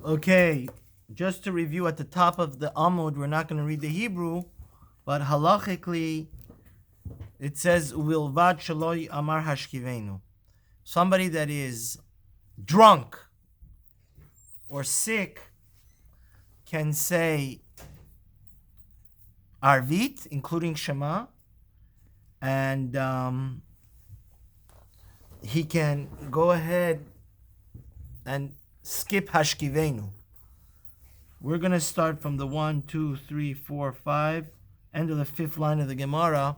Okay, just to review at the top of the Amud, we're not going to read the Hebrew, but halachically, it says, Uvilvad shaloi amar hashkivenu. Somebody that is drunk or sick can say Arvit, including Shema, and he can go ahead and skip Hashkivenu. We're going to start from the 1, 2, 3, 4, 5, end of the 5th line of the Gemara,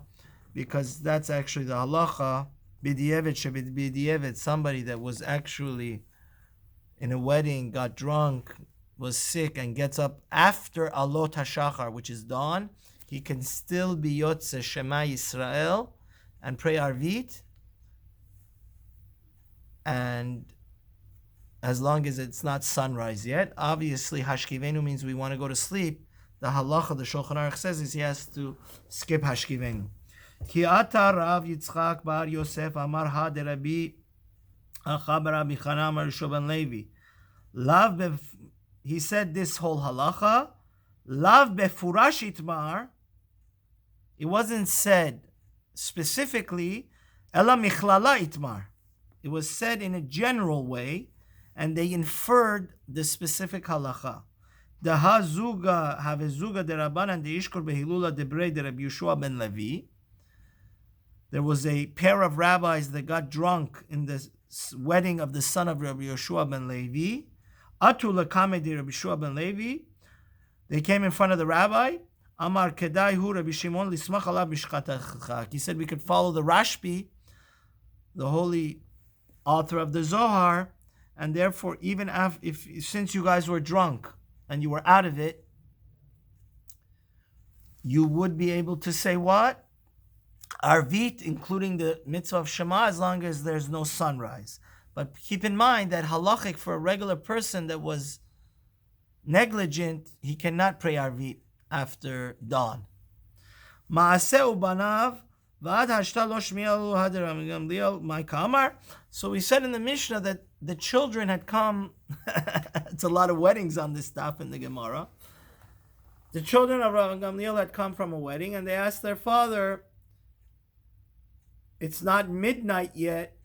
because that's actually the halacha. B'di'evet shebid b'di'evet, somebody that was actually in a wedding, got drunk, was sick, and gets up after Alot HaShachar, which is dawn, he can still be Yotze Shema Yisrael and pray Arvit, and as long as it's not sunrise yet. Obviously, Hashkivenu means we want to go to sleep. The halacha, the Shulchan Aruch says, is he has to skip Hashkivenu. Ki ata Rav Yitzchak bar Yosef amar ha de Rabbi Acha bar Rabbi Chana amar Yeshua ben Levi. He said this whole halacha, Lav befurash itmar, it wasn't said specifically, Ela michlala itmar. It was said in a general way, and they inferred the specific halacha. The hazuga have a zuga de Rabbanan de ishkor behilula debrei de Rabbi Yeshua ben Levi. There was a pair of rabbis that got drunk in the wedding of the son of Rabbi Yeshua ben Levi. Atu lekame de Rabbi Yeshua ben Levi. They came in front of the rabbi. Amar kedai hu Rabbi Shimon lismach alav mishchatachak. He said we could follow the Rashbi, the holy author of the Zohar, and therefore even since you guys were drunk and you were out of it, you would be able to say what? Arvit, including the mitzvah of Shema, as long as there's no sunrise. But keep in mind that halachic for a regular person that was negligent, he cannot pray Arvit after dawn. Maaseh ubanav v'ad hashta lo shmi'alu hader Gamliel my kamar. So we said in the Mishnah that the children had come. It's a lot of weddings on this stuff in the Gemara. The children of Rav Gamliel had come from a wedding, and they asked their father, it's not midnight yet.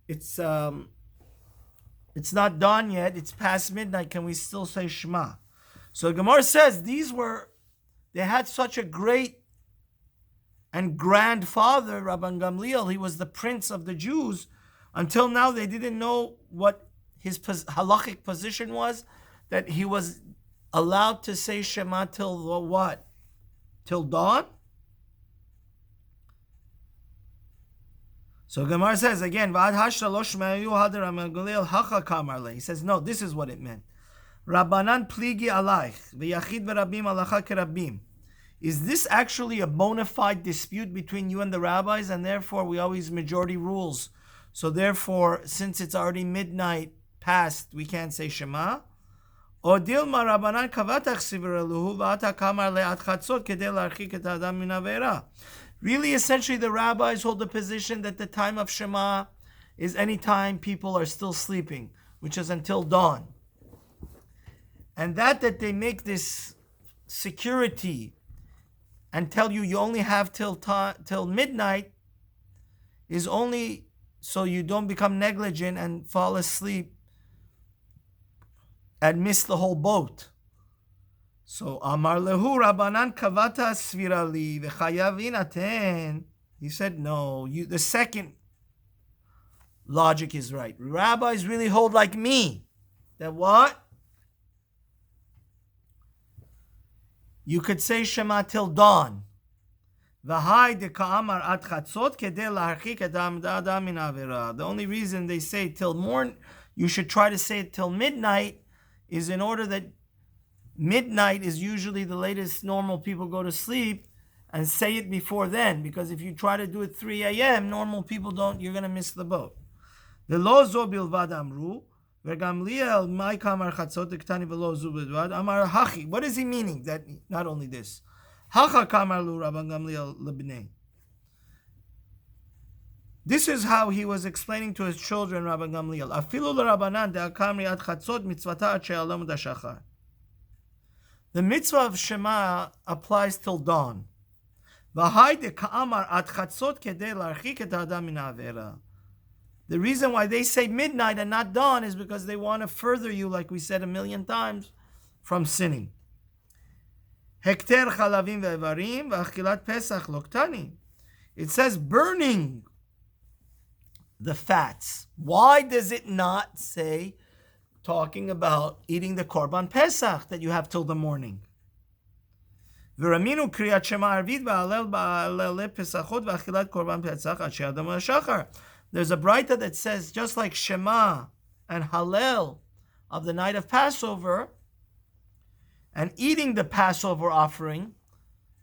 It's not dawn yet. It's past midnight. Can we still say Shema? So Gemara says they had such a great and grand father, Rabban Gamliel. He was the prince of the Jews. Until now, they didn't know what his halachic position was, that he was allowed to say Shema till what? Till dawn? So Gemara says again, he says, no, this is what it meant. Rabbanan pligi alaych, v'yachid v'rabim alacha kerabim. Is this actually a bona fide dispute between you and the rabbis, and therefore we always majority rules? So therefore, since it's already midnight past, we can't say Shema? Or dilma Rabbanan kavatach sivireluhu v'ata kamar le'at chatzot kedei l'archik et adam min avera. Really, essentially, the rabbis hold the position that the time of Shema is any time people are still sleeping, which is until dawn. And that they make this security and tell you only have till midnight is only so you don't become negligent and fall asleep and miss the whole boat. So Amar lehu Rabbanan kavata svirali v'chayav inaten. He said, no, the second logic is right. Rabbis really hold like me. That what? You could say Shema till dawn. The only reason they say till morn, you should try to say it till midnight, is in order that midnight is usually the latest normal people go to sleep, and say it before then, because if you try to do it 3 a.m., normal people don't, you're going to miss the boat. The lo zo bilvad amru, v'gamliel mai kamar chatzot ektani v'lo zo bilvad, amar hachi. What is he meaning? That not only this. Hacha kamar lu Rabban Gamliel lebnei. This is how he was explaining to his children, Rabbi Gamliel. Afilu l'Rabbanan de'akam ri'at chatzot mitzvata ad she'alam dashachar. The mitzvah of Shema applies till dawn. V'hai de'ka'amar ad chatzot kedei l'archik et ha'adam min ha'avera. The reason why they say midnight and not dawn is because they want to further you, like we said 1,000,000 times, from sinning. Hekter chalavim ve'evarim v'achilat pesach loktani. It says burning the fats. Why does it not say talking about eating the korban pesach that you have till the morning? V'raminu kriyat shema arvit v'alel ba'alele pesachot v'achilat korban pesach ad she'adam ha'shachar. There's a braita that says just like Shema and Hallel of the night of Passover and eating the Passover offering,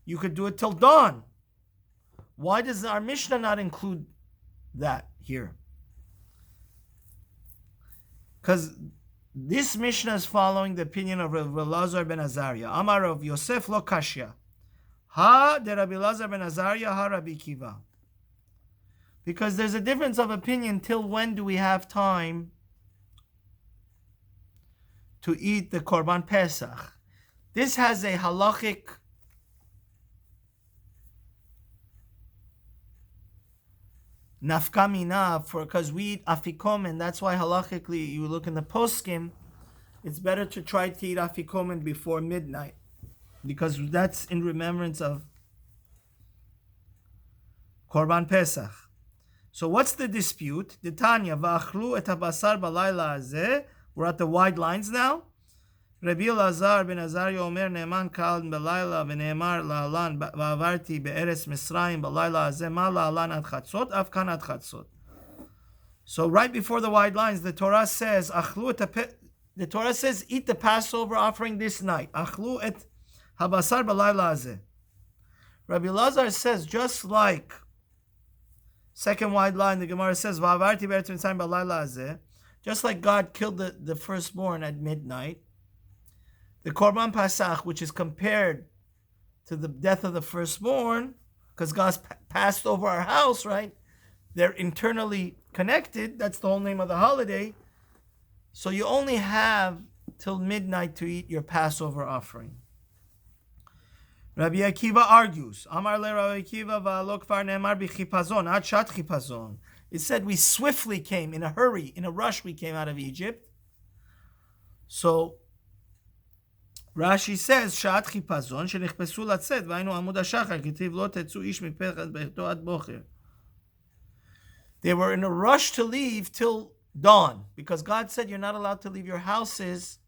you could do it till dawn. Why does our Mishnah not include that here? Because this Mishnah is following the opinion of Rav Elazar ben Azariah. Amar of Yosef lo kashya. Ha de Rabbi Elazar ben Azariah ha Rabbi Kiva. Because there's a difference of opinion till when do we have time to eat the Korban Pesach. This has a halachic nafkamina because we eat afikomen. That's why halachically you look in the poskim, it's better to try to eat afikomen before midnight because that's in remembrance of Korban Pesach. So what's the dispute? The Tanya va'achlu et habasar balayla hazeh. We're at the wide lines now. Rabbi Elazar ben Azariah omer ne'eman kal balayla v'ne'emar la'alan va'avarti be'eretz Misraim balayla hazeh ma la'alan ad chatzot af kan ad chatzot. So right before the wide lines, the Torah says the Torah says eat the Passover offering this night. Achlu et habasar balayla hazeh. Rabbi Elazar says just like second wide line, the Gemara says, just like God killed the firstborn at midnight, the Korban Pasach, which is compared to the death of the firstborn, because God's passed over our house, right? They're internally connected. That's the whole name of the holiday. So you only have till midnight to eat your Passover offering. Rabbi Akiva argues. Amar le Rabbi Akiva va'alo kvar ne'emar b'chipazon ad shat chipazon. It said we swiftly came, in a hurry, in a rush we came out of Egypt. So Rashi says shat chipazon shenichpesu latzet v'aynu amud hashachar kitiv lo tetzu ish mipechat beito ad bocher. They were in a rush to leave till dawn because God said you're not allowed to leave your houses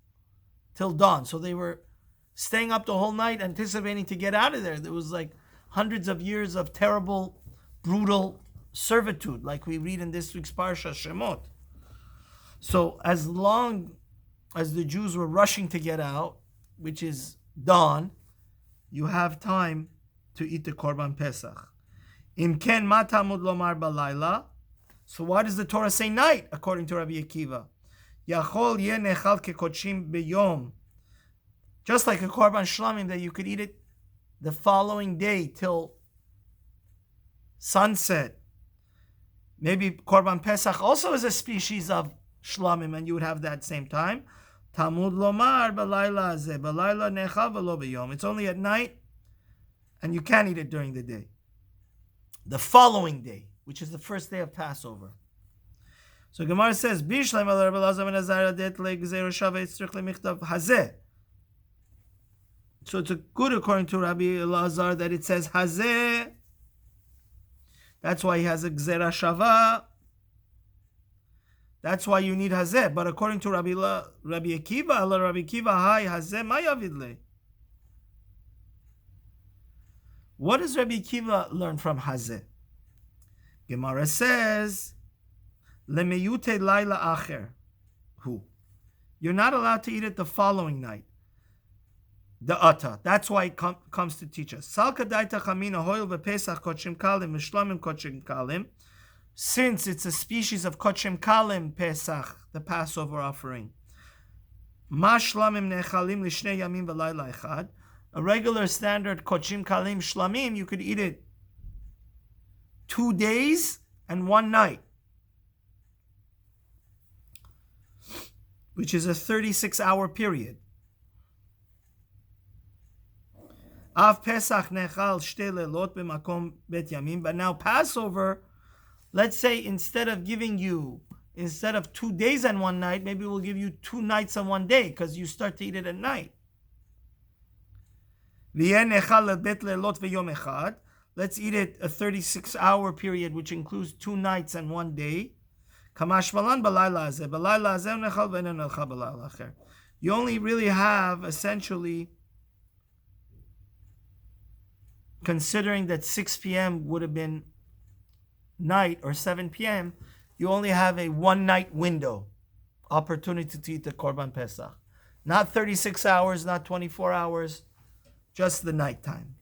till dawn. So they were staying up the whole night, anticipating to get out of there. There was like hundreds of years of terrible, brutal servitude, like we read in this week's Parsha Shemot. So as long as the Jews were rushing to get out, which is dawn, you have time to eat the Korban Pesach. Im ken ma tamud lomar balayla. So why does the Torah say night, according to Rabbi Akiva? Yachol yeh nechal kekodshim beyom. Just like a Korban Shlamim that you could eat it the following day till sunset. Maybe Korban Pesach also is a species of Shlamim and you would have that same time. Tamud lomar balayla hazeh, balayla nechal v'lo b'yom. It's only at night and you can't eat it during the day. The following day, which is the first day of Passover. So Gemara says, Bishleim al Rabbi Elazar ben Azariah det le'gzeira shaveh tzrich le'michtav hazeh. So it's a good according to Rabbi Elazar that it says hazeh. That's why he has a gzera shava. That's why you need hazeh. But according to Rabbi Akiva, Allah Rabbi Akiva, hai hazeh ma yavidle. What does Rabbi Akiva learn from hazeh? Gemara says, lemeyute laila acher. Who? You're not allowed to eat it the following night. The Ata. That's why it comes to teach us. Salka daita chamina hoil v'pesach kochim kalim v'shlamim kochim kalim. Since it's a species of kochim kalim Pesach, the Passover offering. Ma shlamim nechalim lishnei yamim v'layla echad. A regular standard kochim kalim shlamim, you could eat it 2 days and one night, which is a 36-hour period. Av Pesach nechal shte lelot b'makom bet yamim. But now Passover, let's say instead of 2 days and one night, maybe we'll give you 2 nights and 1 day, because you start to eat it at night. Let's eat it a 36-hour period, which includes 2 nights and 1 day. You only really have, essentially, considering that 6 p.m. would have been night, or 7 p.m., you only have a 1-night window opportunity to eat the Korban Pesach. Not 36 hours, not 24 hours, just the nighttime.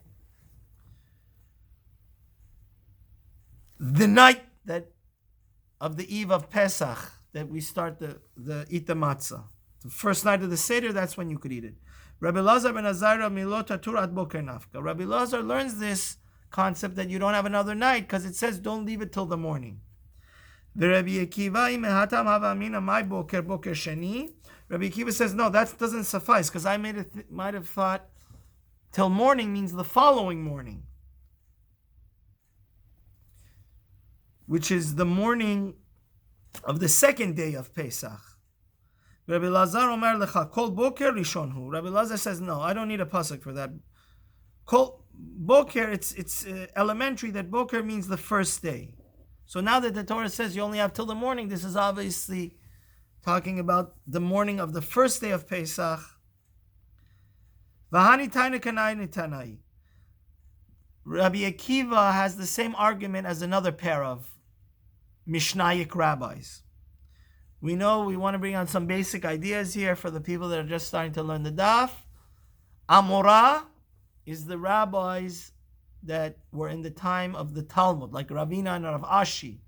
The night of the eve of Pesach, that we start eat the matzah. The first night of the Seder, that's when you could eat it. Rabbi Lazar ben Azariah milot turat boker nafka. Rabbi Lazar learns this concept that you don't have another night, because it says don't leave it till the morning. Rabbi Akiva says, no, that doesn't suffice, because I might have thought till morning means the following morning, which is the morning of the second day of Pesach. Rabbi Lazar Omer lecha kol boker rishonhu. Rabbi Lazar says, no, I don't need a pasuk for that. Kol boker, it's elementary that boker means the first day. So now that the Torah says you only have till the morning, this is obviously talking about the morning of the first day of Pesach. V'hani taina kanai nitanai. Rabbi Akiva has the same argument as another pair of Mishnaic rabbis. We know we want to bring on some basic ideas here for the people that are just starting to learn the Daf. Amorah is the rabbis that were in the time of the Talmud, like Ravina and Rav Ashi,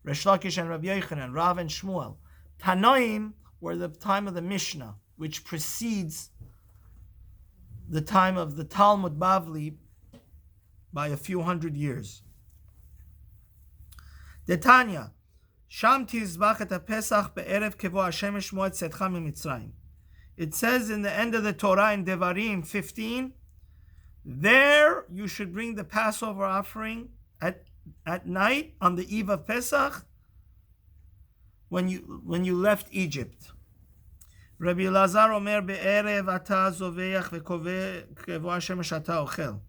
Resh Lakish and Rav Yochanan, Rav and Shmuel. Tanoim were the time of the Mishnah, which precedes the time of the Talmud Bavli by a few hundred years. Detanya, Sham tizbach et Pesach be'erev kevo Hashemesh moed tzedcha miMitzrayim. It says in the end of the Torah in Devarim 15, there you should bring the Passover offering at night on the eve of Pesach when you left Egypt. Rabbi Elazar omer be'erev ata zoveach ve'koveh kevo Hashemesh ata ochel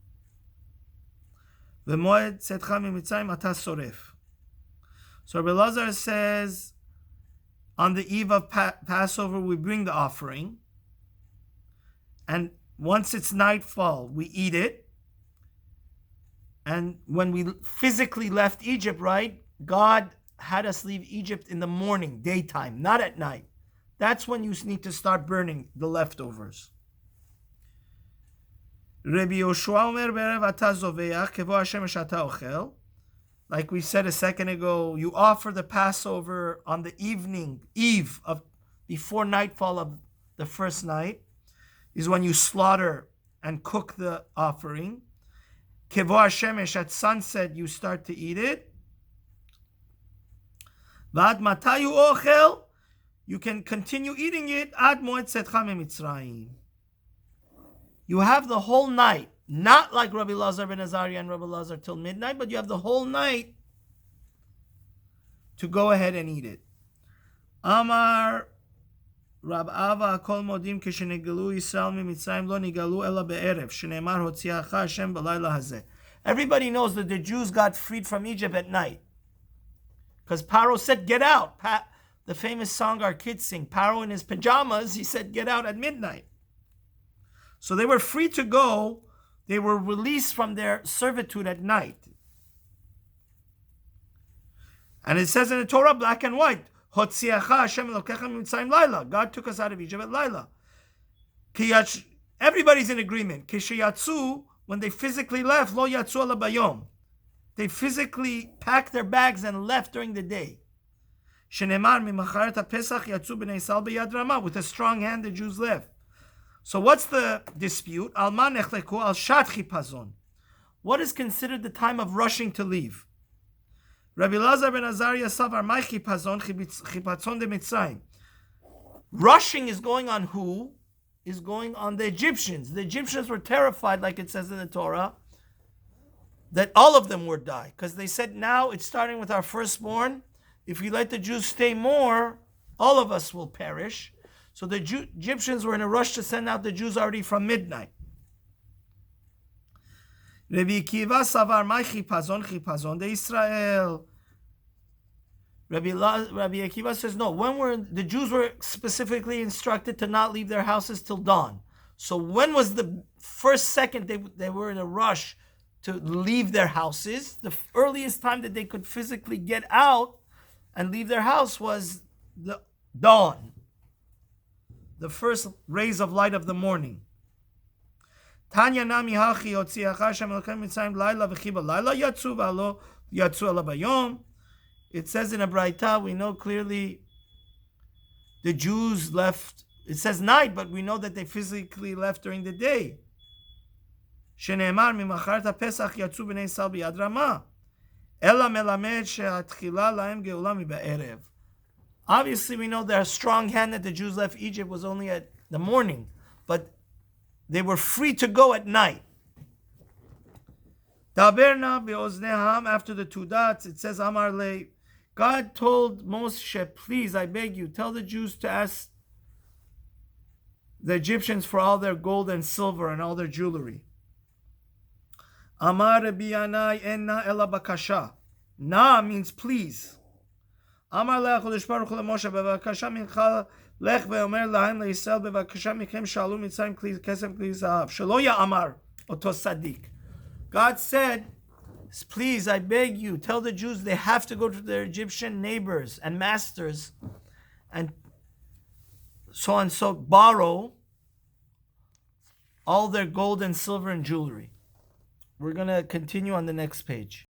ve'moed tzedcha miMitzrayim ata soref. So Rabbi Elazar says, on the eve of Passover, we bring the offering, and once it's nightfall, we eat it. And when we physically left Egypt, right, God had us leave Egypt in the morning, daytime, not at night. That's when you need to start burning the leftovers. Rabbi Yoshua omer be'erev ata zoveach kevo Hashemesh ata ochel. Like we said a second ago, you offer the Passover on the eve of before nightfall of the first night, is when you slaughter and cook the offering. Kevo Hashemesh, at sunset you start to eat it. V'ad matayu ochel, you can continue eating it ad moed tzedcha miMitzrayim. You have the whole night. Not like Rabbi Lazar ben Azariah and Rabbi Lazar till midnight, but you have the whole night to go ahead and eat it. Amar Rab Ava kol modim kishenegelu Yisrael miMitzrayim lo nigalu ela be'erev shene'emar hotziacha Hashem b'layla hazeh. Everybody knows that the Jews got freed from Egypt at night, because Paro said, "Get out." The famous song our kids sing, Paro in his pajamas, he said, "Get out" at midnight. So they were free to go. They were released from their servitude at night. And it says in the Torah, black and white, Hotziacha Hashem Elokecha miMitzrayim Laila. God took us out of Egypt at Laila. Everybody's in agreement. Kishayatsu, when they physically left, Lo Yatsu ala bayom. They physically packed their bags and left during the day. Shenemar mimacharet haPesach Yatsu b'nei Yisrael b'yad Ramah. With a strong hand, the Jews left. So what's the dispute? Alma nechleku al shat chipazon. What is considered the time of rushing to leave? Rabbi Lazar ben Azariah savar my chipazon de Mitzrayim. Rushing is going on who? Is going on the Egyptians. The Egyptians were terrified, like it says in the Torah, that all of them would die. Because they said, now it's starting with our firstborn. If we let the Jews stay more, all of us will perish. So the Egyptians were in a rush to send out the Jews already from midnight. Rabbi Akiva savar my chipazon de Israel. Rabbi Akiva says, no, the Jews were specifically instructed to not leave their houses till dawn. So when was the first second they were in a rush to leave their houses? The earliest time that they could physically get out and leave their house was the dawn, the first rays of light of the morning. Tanya nami hachi yotziach Hashem Elokeinu mitzrayim laila v'chiba laila yatzu v'alo yatzu ela bayom. It says in a Braita, we know clearly the Jews left. It says night, but we know that they physically left during the day. Shene'emar mimacharta pesach yatzu b'nei Yisrael b'yad ramah. Ela melamed she'atchila lahem geula miba'erev. Obviously, we know their strong hand that the Jews left Egypt was only at the morning, but they were free to go at night. Daberna be'ozneham, after the two dots, it says Amar le. God told Moshe, please, I beg you, tell the Jews to ask the Egyptians for all their gold and silver and all their jewelry. Amar biyanai enna ela bakasha. Na means please. Amar le'achodesh baruch le'Moshe bevakasha mincha lech ve'omer lahem le'Yisrael bevakasha mikhem shalu mitzrayim kesem kli zahav. Shelo ya'amar oto sadik. God said, please, I beg you, tell the Jews they have to go to their Egyptian neighbors and masters and so borrow all their gold and silver and jewelry. We're going to continue on the next page.